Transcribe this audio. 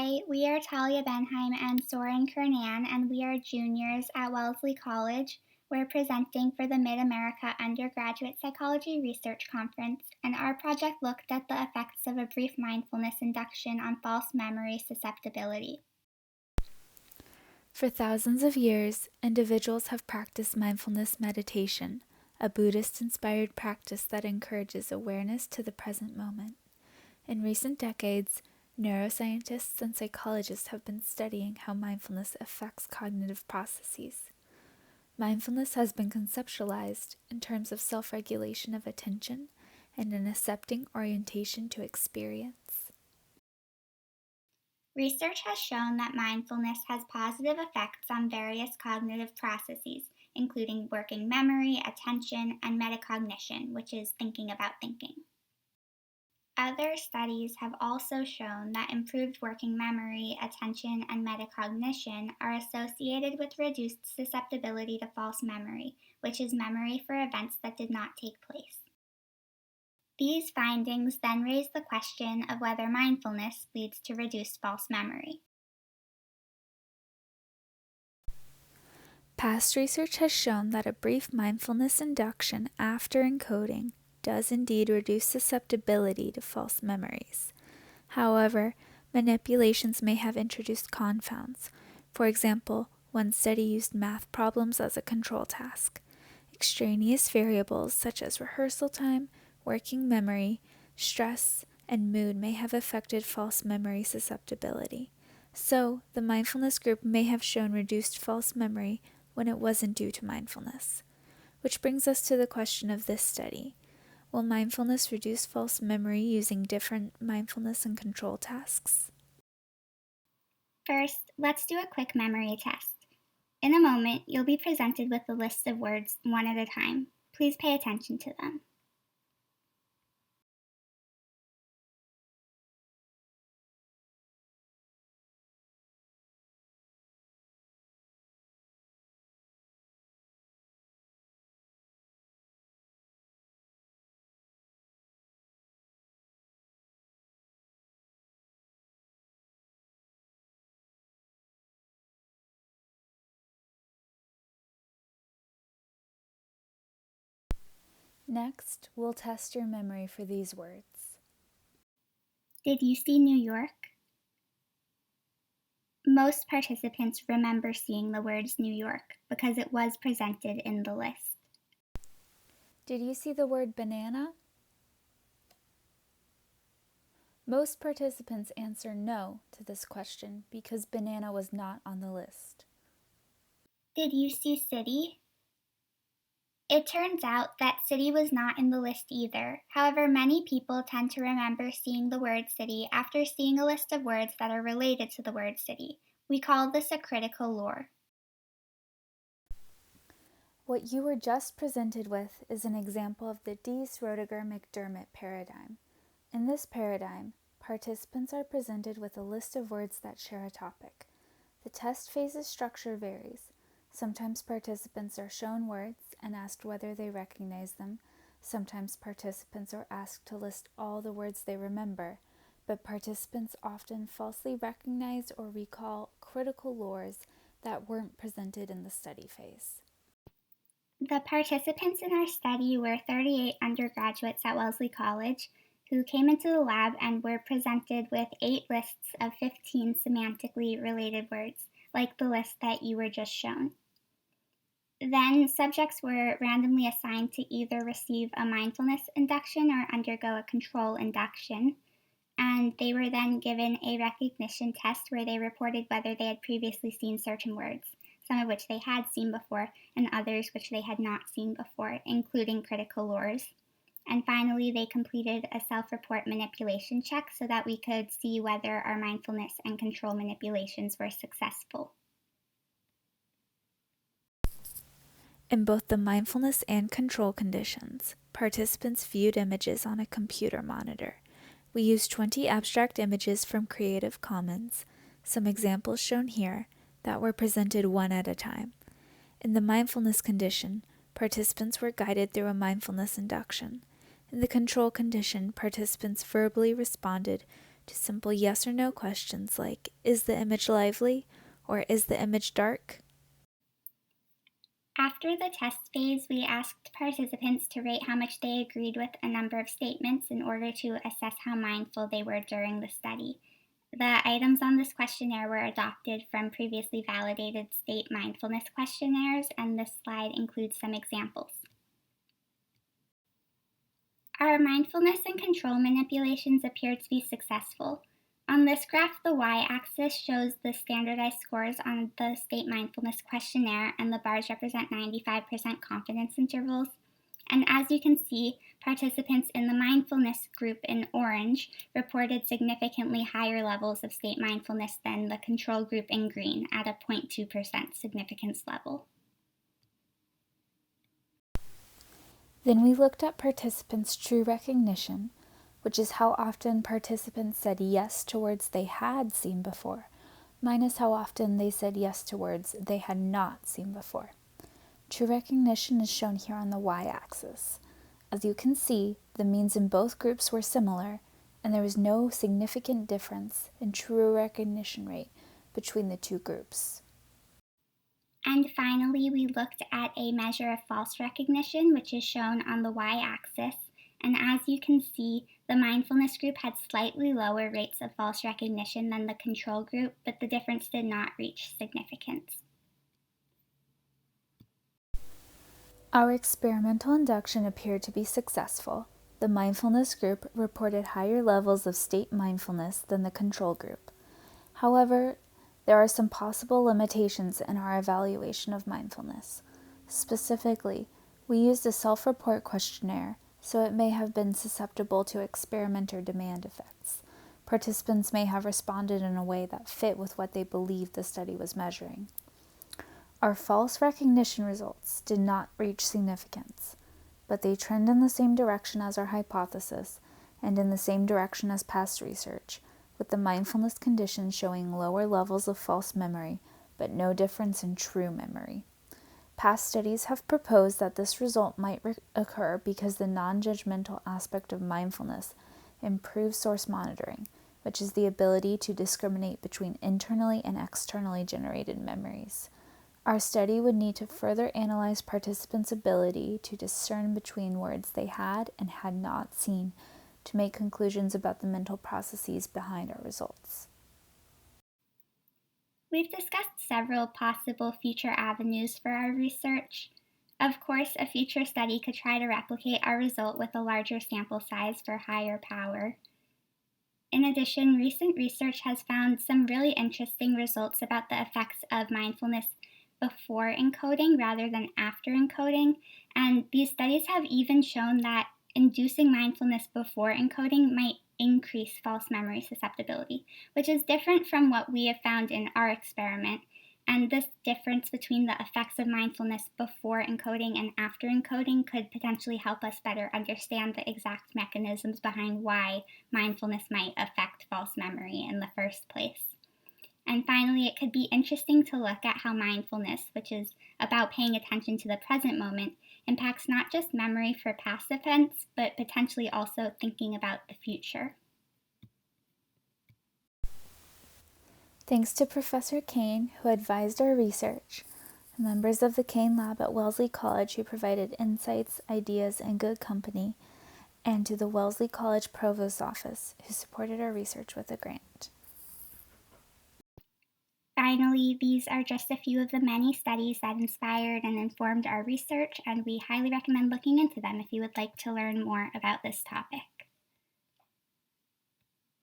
Hi, we are Talia Benheim and Soren Kernan, and we are juniors at Wellesley College. We're presenting for the Mid-America Undergraduate Psychology Research Conference, and our project looked at the effects of a brief mindfulness induction on false memory susceptibility. For thousands of years, individuals have practiced mindfulness meditation, a Buddhist-inspired practice that encourages awareness to the present moment. In recent decades, neuroscientists and psychologists have been studying how mindfulness affects cognitive processes. Mindfulness has been conceptualized in terms of self-regulation of attention and an accepting orientation to experience. Research has shown that mindfulness has positive effects on various cognitive processes, including working memory, attention, and metacognition, which is thinking about thinking. Other studies have also shown that improved working memory, attention, and metacognition are associated with reduced susceptibility to false memory, which is memory for events that did not take place. These findings then raise the question of whether mindfulness leads to reduced false memory. Past research has shown that a brief mindfulness induction after encoding does indeed reduce susceptibility to false memories. However, manipulations may have introduced confounds. For example, one study used math problems as a control task. Extraneous variables such as rehearsal time, working memory, stress, and mood may have affected false memory susceptibility. So, the mindfulness group may have shown reduced false memory when it wasn't due to mindfulness. Which brings us to the question of this study. Will mindfulness reduce false memory using different mindfulness and control tasks? First, let's do a quick memory test. In a moment, you'll be presented with a list of words one at a time. Please pay attention to them. Next, we'll test your memory for these words. Did you see New York? Most participants remember seeing the words New York because it was presented in the list. Did you see the word banana? Most participants answer no to this question because banana was not on the list. Did you see city? It turns out that city was not in the list either. However, many people tend to remember seeing the word city after seeing a list of words that are related to the word city. We call this a critical lore. What you were just presented with is an example of the Dease-Roediger-McDermott paradigm. In this paradigm, participants are presented with a list of words that share a topic. The test phase's structure varies. Sometimes participants are shown words and asked whether they recognize them. Sometimes participants are asked to list all the words they remember, but participants often falsely recognize or recall critical lores that weren't presented in the study phase. The participants in our study were 38 undergraduates at Wellesley College who came into the lab and were presented with 8 lists of 15 semantically related words, like the list that you were just shown. Then subjects were randomly assigned to either receive a mindfulness induction or undergo a control induction, and they were then given a recognition test where they reported whether they had previously seen certain words, some of which they had seen before and others which they had not seen before, including critical lores. And finally, they completed a self-report manipulation check so that we could see whether our mindfulness and control manipulations were successful. In both the mindfulness and control conditions, participants viewed images on a computer monitor. We used 20 abstract images from Creative Commons, some examples shown here, that were presented one at a time. In the mindfulness condition, participants were guided through a mindfulness induction. In the control condition, participants verbally responded to simple yes or no questions like, is the image lively or is the image dark? After the test phase, we asked participants to rate how much they agreed with a number of statements in order to assess how mindful they were during the study. The items on this questionnaire were adopted from previously validated state mindfulness questionnaires, and this slide includes some examples. Our mindfulness and control manipulations appeared to be successful. On this graph, the y-axis shows the standardized scores on the state mindfulness questionnaire, and the bars represent 95% confidence intervals. And as you can see, participants in the mindfulness group in orange reported significantly higher levels of state mindfulness than the control group in green at a 0.2% significance level. Then we looked at participants' true recognition, which is how often participants said yes to words they had seen before, minus how often they said yes to words they had not seen before. True recognition is shown here on the y-axis. As you can see, the means in both groups were similar, and there was no significant difference in true recognition rate between the two groups. And finally, we looked at a measure of false recognition, which is shown on the y-axis. And as you can see, the mindfulness group had slightly lower rates of false recognition than the control group, but the difference did not reach significance. Our experimental induction appeared to be successful. The mindfulness group reported higher levels of state mindfulness than the control group. However, there are some possible limitations in our evaluation of mindfulness. Specifically, we used a self-report questionnaire, so it may have been susceptible to experimenter demand effects. Participants may have responded in a way that fit with what they believed the study was measuring. Our false recognition results did not reach significance, but they trend in the same direction as our hypothesis and in the same direction as past research, with the mindfulness condition showing lower levels of false memory, but no difference in true memory. Past studies have proposed that this result might occur because the non-judgmental aspect of mindfulness improves source monitoring, which is the ability to discriminate between internally and externally generated memories. Our study would need to further analyze participants' ability to discern between words they had and had not seen to make conclusions about the mental processes behind our results. We've discussed several possible future avenues for our research. Of course, a future study could try to replicate our result with a larger sample size for higher power. In addition, recent research has found some really interesting results about the effects of mindfulness before encoding rather than after encoding, and these studies have even shown that inducing mindfulness before encoding might increase false memory susceptibility, which is different from what we have found in our experiment. And this difference between the effects of mindfulness before encoding and after encoding could potentially help us better understand the exact mechanisms behind why mindfulness might affect false memory in the first place. And finally, it could be interesting to look at how mindfulness, which is about paying attention to the present moment, impacts not just memory for past events, but potentially also thinking about the future. Thanks to Professor Kane, who advised our research, members of the Kane Lab at Wellesley College who provided insights, ideas, and good company, and to the Wellesley College Provost's Office, who supported our research with a grant. Finally, these are just a few of the many studies that inspired and informed our research, and we highly recommend looking into them if you would like to learn more about this topic.